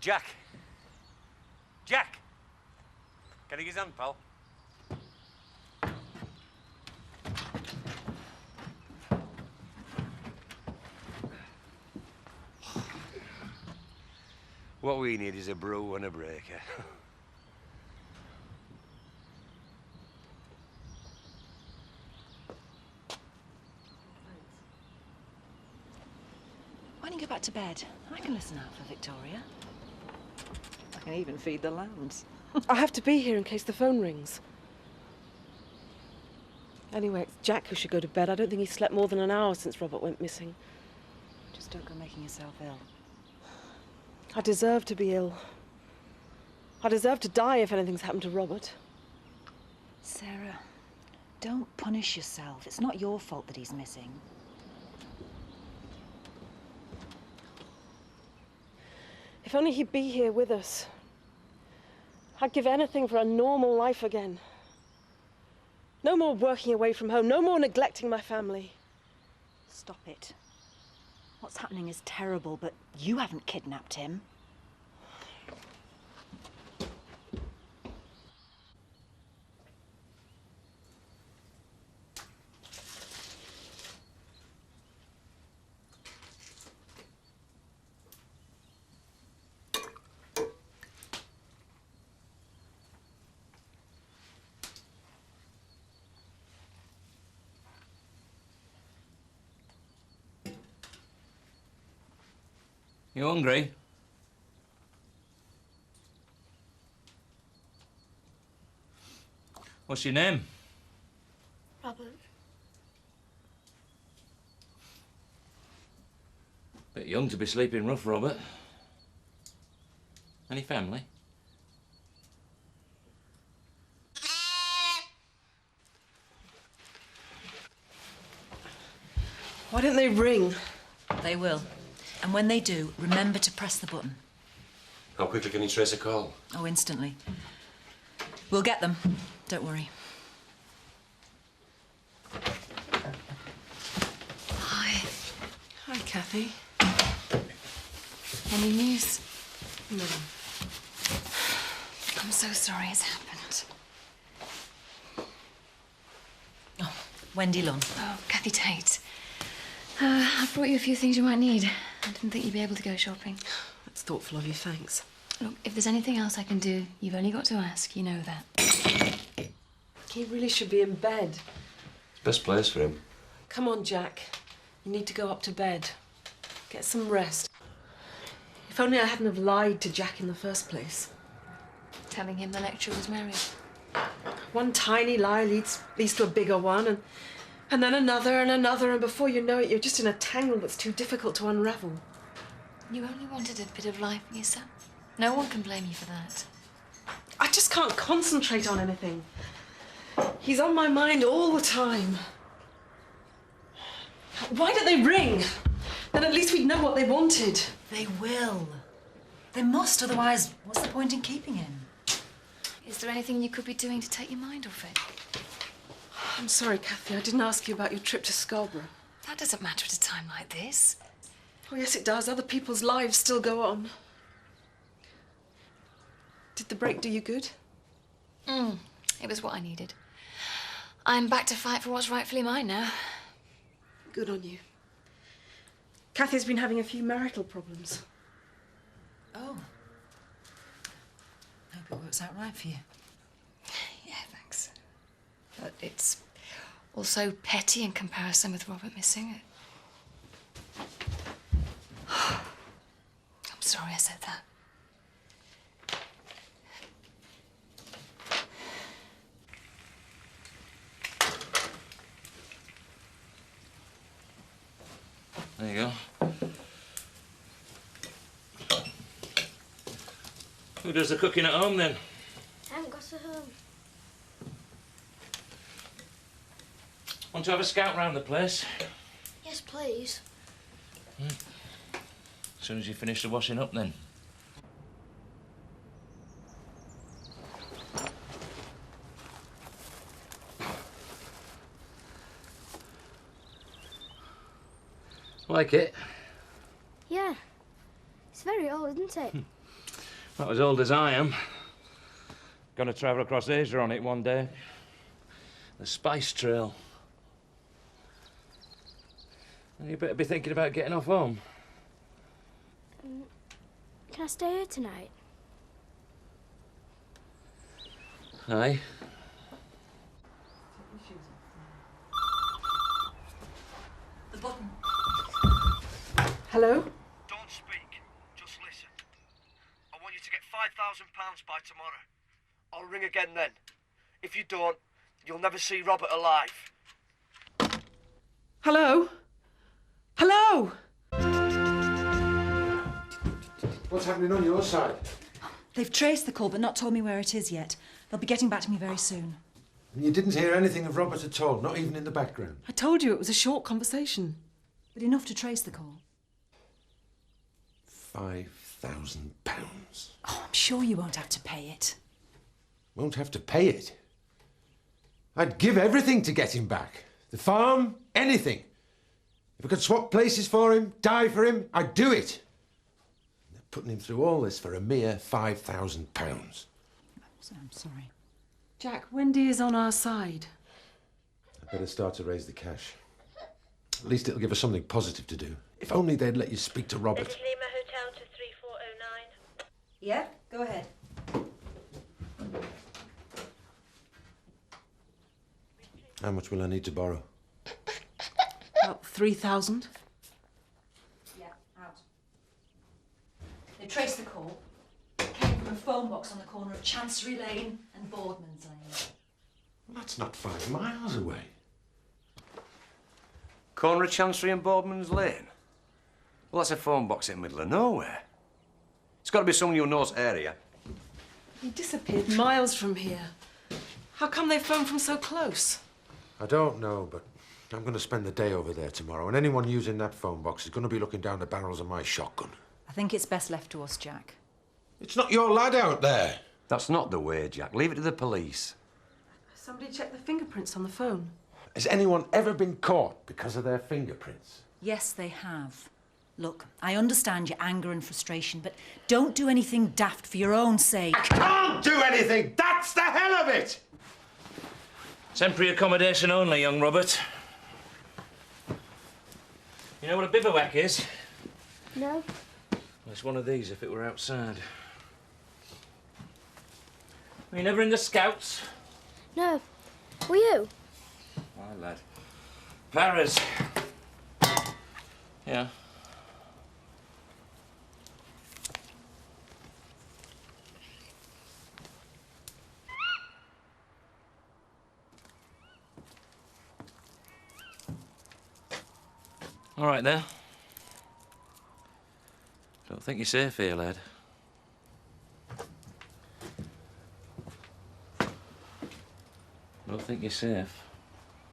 Jack! Jack! Can I get his hand, pal? What we need is a brew and a breaker. Why don't you go back to bed? I can listen out for Victoria. I can even feed the lambs. I have to be here in case the phone rings. Anyway, it's Jack who should go to bed. I don't think he's slept more than an hour since Robert went missing. Just don't go making yourself ill. I deserve to be ill. I deserve to die if anything's happened to Robert. Sarah, don't punish yourself. It's not your fault that he's missing. If only he'd be here with us. I'd give anything for a normal life again. No more working away from home, no more neglecting my family. Stop it. What's happening is terrible, but you haven't kidnapped him. You hungry? What's your name? Robert. Bit young to be sleeping rough, Robert. Any family? Why don't they ring? They will. And when they do, remember to press the button. How quickly can you trace a call? Oh, instantly. We'll get them. Don't worry. Hi. Hi, Kathy. Any news? No. I'm so sorry it's happened. Oh, Wendy Lunn. Oh, Kathy Tate. I've brought you a few things you might need. I didn't think you'd be able to go shopping. That's thoughtful of you, thanks. Look, if there's anything else I can do, you've only got to ask. You know that. He really should be in bed. It's best place for him. Come on, Jack. You need to go up to bed. Get some rest. If only I hadn't have lied to Jack in the first place. Telling him the lecturer was married. One tiny lie leads to a bigger one, and then another and another, and before you know it, you're just in a tangle that's too difficult to unravel. You only wanted a bit of life for yourself. No one can blame you for that. I just can't concentrate on anything. He's on my mind all the time. Why don't they ring? Then at least we'd know what they wanted. They will. They must, otherwise what's the point in keeping him? Is there anything you could be doing to take your mind off it? I'm sorry, Kathy. I didn't ask you about your trip to Scarborough. That doesn't matter at a time like this. Oh, yes, it does. Other people's lives still go on. Did the break do you good? It was what I needed. I'm back to fight for what's rightfully mine now. Good on you. Kathy's been having a few marital problems. Oh. Hope it works out right for you. Yeah, thanks. But it's also petty in comparison with Robert missing. I'm sorry I said that. There you go. Who does the cooking at home, then? I haven't got to home. Want to have a scout round the place? Yes, please. As soon as you finish the washing up, then. Like it? Yeah. It's very old, isn't it? Not as old as I am. Gonna travel across Asia on it one day. The Spice Trail. And you better be thinking about getting off home. Can I stay here tonight? Aye. The button. Hello? Don't speak. Just listen. I want you to get £5,000 by tomorrow. I'll ring again then. If you don't, you'll never see Robert alive. Hello? Hello? What's happening on your side? They've traced the call but not told me where it is yet. They'll be getting back to me very soon. And you didn't hear anything of Robert at all, not even in the background? I told you it was a short conversation. But enough to trace the call. £5,000. Oh, I'm sure you won't have to pay it. Won't have to pay it. I'd give everything to get him back. The farm, anything. If I could swap places for him, die for him, I'd do it. They're putting him through all this for a mere £5,000. I'm sorry. Jack, Wendy is on our side. I'd better start to raise the cash. At least it'll give us something positive to do. If only they'd let you speak to Robert. This is Lima Hotel to 3409. Yeah, go ahead. How much will I need to borrow? About 3,000. Yeah, out. They traced the call. It came from a phone box on the corner of Chancery Lane and Boardman's Lane. Well, that's not 5 miles away. Corner of Chancery and Boardman's Lane? Well, that's a phone box in the middle of nowhere. It's got to be someone who knows the area. He disappeared miles from here. How come they phoned from so close? I don't know, but I'm going to spend the day over there tomorrow, and anyone using that phone box is going to be looking down the barrels of my shotgun. I think it's best left to us, Jack. It's not your lad out there. That's not the way, Jack. Leave it to the police. Somebody checked the fingerprints on the phone. Has anyone ever been caught because of their fingerprints? Yes, they have. Look, I understand your anger and frustration, but don't do anything daft for your own sake. I can't do anything! That's the hell of it! Temporary accommodation only, young Robert. You know what a bivouac is? No. Well, it's one of these if it were outside. Were you never in the Scouts? No. Were you? My lad. Paras. Yeah. All right, there. Don't think you're safe here, lad. Don't think you're safe.